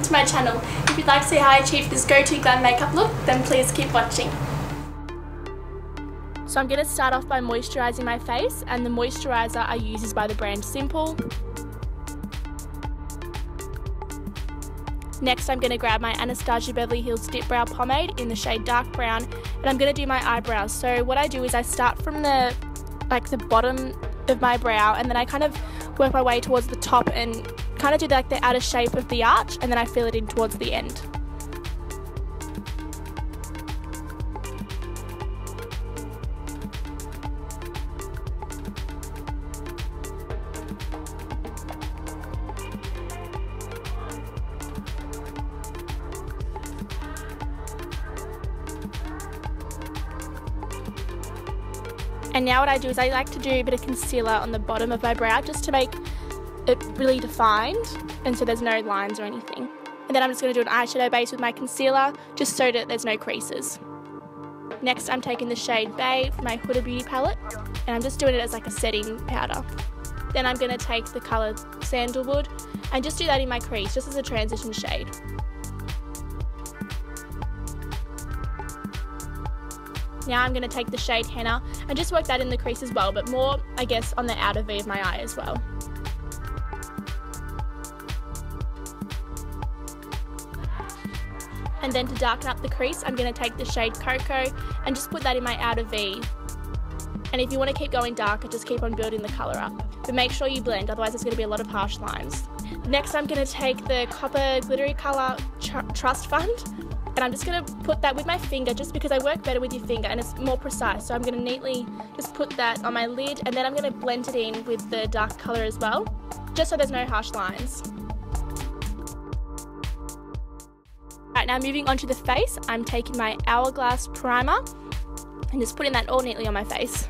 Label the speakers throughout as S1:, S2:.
S1: to my channel. If you'd like to see how I achieved this go-to glam makeup look, then please keep watching. So I'm going to start off by moisturising my face, and the moisturiser I use is by the brand Simple. Next I'm going to grab my Anastasia Beverly Hills Dip Brow Pomade in the shade Dark Brown, and I'm going to do my eyebrows. So what I do is I start from the bottom of my brow, and then I kind of work my way towards the top and kind of do the outer shape of the arch, and then I fill it in towards the end. And now what I do is I like to do a bit of concealer on the bottom of my brow just to make it really defined and so there's no lines or anything. And then I'm just going to do an eyeshadow base with my concealer just so that there's no creases. Next I'm taking the shade Bay from my Huda Beauty palette and I'm just doing it as like a setting powder. Then I'm going to take the colour Sandalwood and just do that in my crease just as a transition shade. Now I'm going to take the shade Henna and just work that in the crease as well, but more, I guess, on the outer V of my eye as well. And then to darken up the crease, I'm going to take the shade Cocoa and just put that in my outer V. And if you want to keep going darker, just keep on building the colour up. But make sure you blend, otherwise there's going to be a lot of harsh lines. Next I'm going to take the Copper Glittery Colour Trust Fund. And I'm just going to put that with my finger just because I work better with your finger and it's more precise. So I'm going to neatly just put that on my lid and then I'm going to blend it in with the dark colour as well, just so there's no harsh lines. Right, now moving on to the face, I'm taking my Hourglass Primer and just putting that all neatly on my face.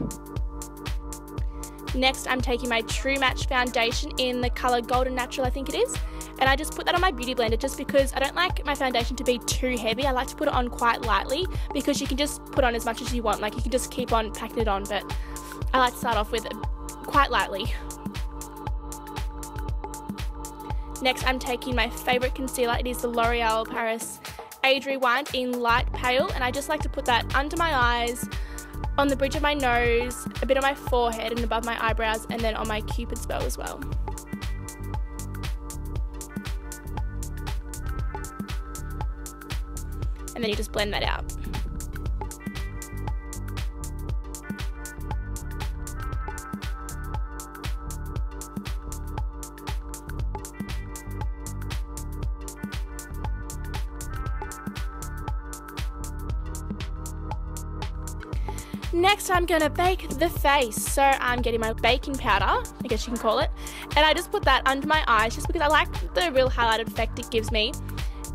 S1: Next I'm taking my True Match Foundation in the colour Golden Natural, I think it is. And I just put that on my beauty blender just because I don't like my foundation to be too heavy. I like to put it on quite lightly because you can just put on as much as you want. Like you can just keep on packing it on, but I like to start off with it quite lightly. Next I'm taking my favourite concealer. It is the L'Oreal Paris Age Rewind in Light Pale, and I just like to put that under my eyes, on the bridge of my nose, a bit on my forehead and above my eyebrows, and then on my Cupid's bow as well. And then you just blend that out. Next I'm going to bake the face, so I'm getting my baking powder, I guess you can call it, and I just put that under my eyes just because I like the real highlighted effect it gives me.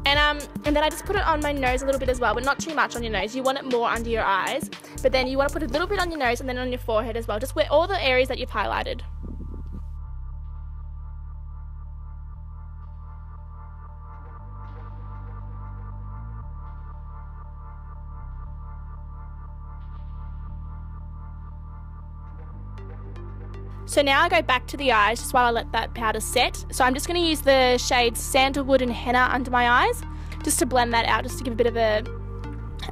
S1: And then I just put it on my nose a little bit as well, but not too much on your nose. You want it more under your eyes, but then you want to put a little bit on your nose and then on your forehead as well, just where all the areas that you've highlighted. So now I go back to the eyes just while I let that powder set. So I'm just going to use the shades Sandalwood and Henna under my eyes just to blend that out, just to give a bit of a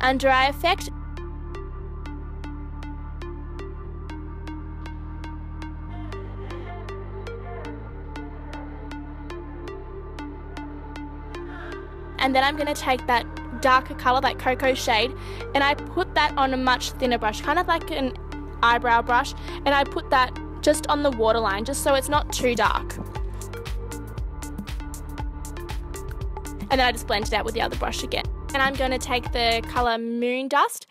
S1: under eye effect. And then I'm going to take that darker colour, that cocoa shade, and I put that on a much thinner brush, kind of like an eyebrow brush, and I put that just on the waterline, just so it's not too dark. And then I just blend it out with the other brush again. And I'm going to take the colour Moon Dust,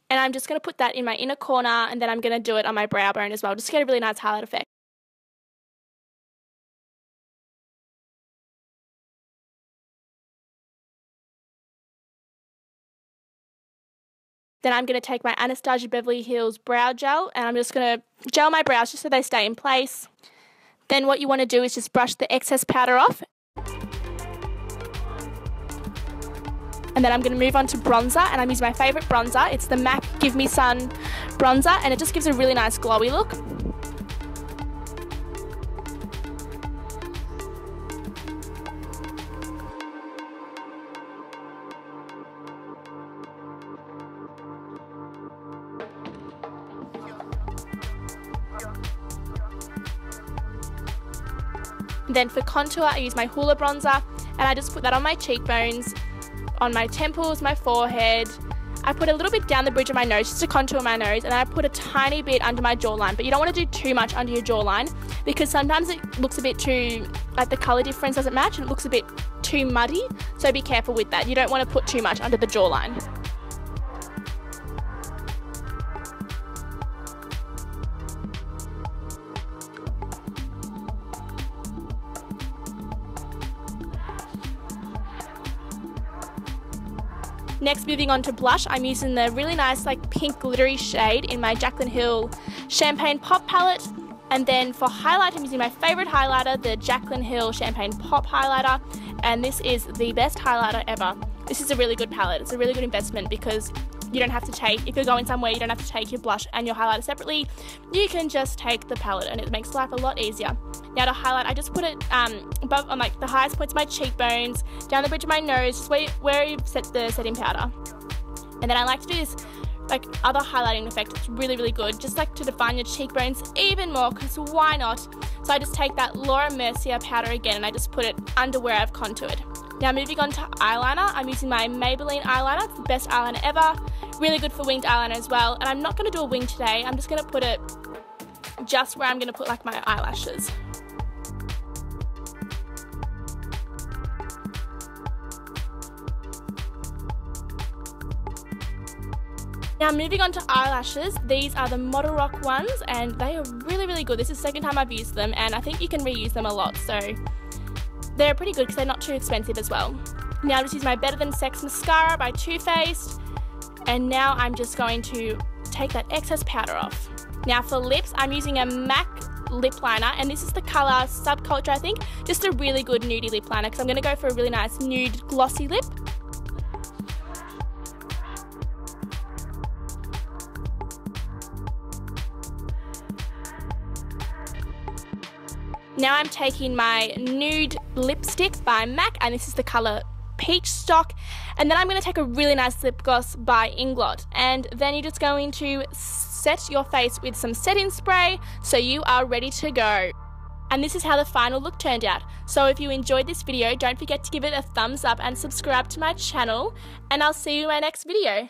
S1: and I'm just going to put that in my inner corner, and then I'm going to do it on my brow bone as well, just to get a really nice highlight effect. Then I'm going to take my Anastasia Beverly Hills Brow Gel and I'm just going to gel my brows just so they stay in place. Then what you want to do is just brush the excess powder off. And then I'm going to move on to bronzer, and I'm using my favourite bronzer. It's the MAC Give Me Sun bronzer, and it just gives a really nice glowy look. Then for contour, I use my Hoola bronzer, and I just put that on my cheekbones, on my temples, my forehead. I put a little bit down the bridge of my nose just to contour my nose, and I put a tiny bit under my jawline, but you don't want to do too much under your jawline because sometimes it looks a bit too, like the colour difference doesn't match and it looks a bit too muddy, so be careful with that. You don't want to put too much under the jawline. Next, moving on to blush, I'm using the really nice like pink glittery shade in my Jaclyn Hill Champagne Pop palette. And then for highlight, I'm using my favourite highlighter, the Jaclyn Hill Champagne Pop highlighter. And this is the best highlighter ever. This is a really good palette. It's a really good investment because you don't have to take, if you're going somewhere, you don't have to take your blush and your highlighter separately. You can just take the palette and it makes life a lot easier. Now to highlight, I just put it above, on like the highest points of my cheekbones, down the bridge of my nose, just where you've set the setting powder. And then I like to do this like other highlighting effect. It's really, really good, just like to define your cheekbones even more, because why not? So I just take that Laura Mercier powder again and I just put it under where I've contoured. Now moving on to eyeliner, I'm using my Maybelline eyeliner. It's the best eyeliner ever. Really good for winged eyeliner as well. And I'm not going to do a wing today. I'm just going to put it just where I'm going to put like my eyelashes. Now moving on to eyelashes, these are the Model Rock ones and they are really, really good. This is the second time I've used them and I think you can reuse them a lot, so they're pretty good because they're not too expensive as well. Now I just use my Better Than Sex mascara by Too Faced, and now I'm just going to take that excess powder off. Now for lips, I'm using a MAC lip liner, and this is the colour Subculture, I think. Just a really good nudie lip liner because I'm going to go for a really nice nude glossy lip. Now I'm taking my nude lipstick by MAC, and this is the colour Peach Stock, and then I'm going to take a really nice lip gloss by Inglot, and then you're just going to set your face with some setting spray so you are ready to go. And this is how the final look turned out. So if you enjoyed this video, don't forget to give it a thumbs up and subscribe to my channel, and I'll see you in my next video.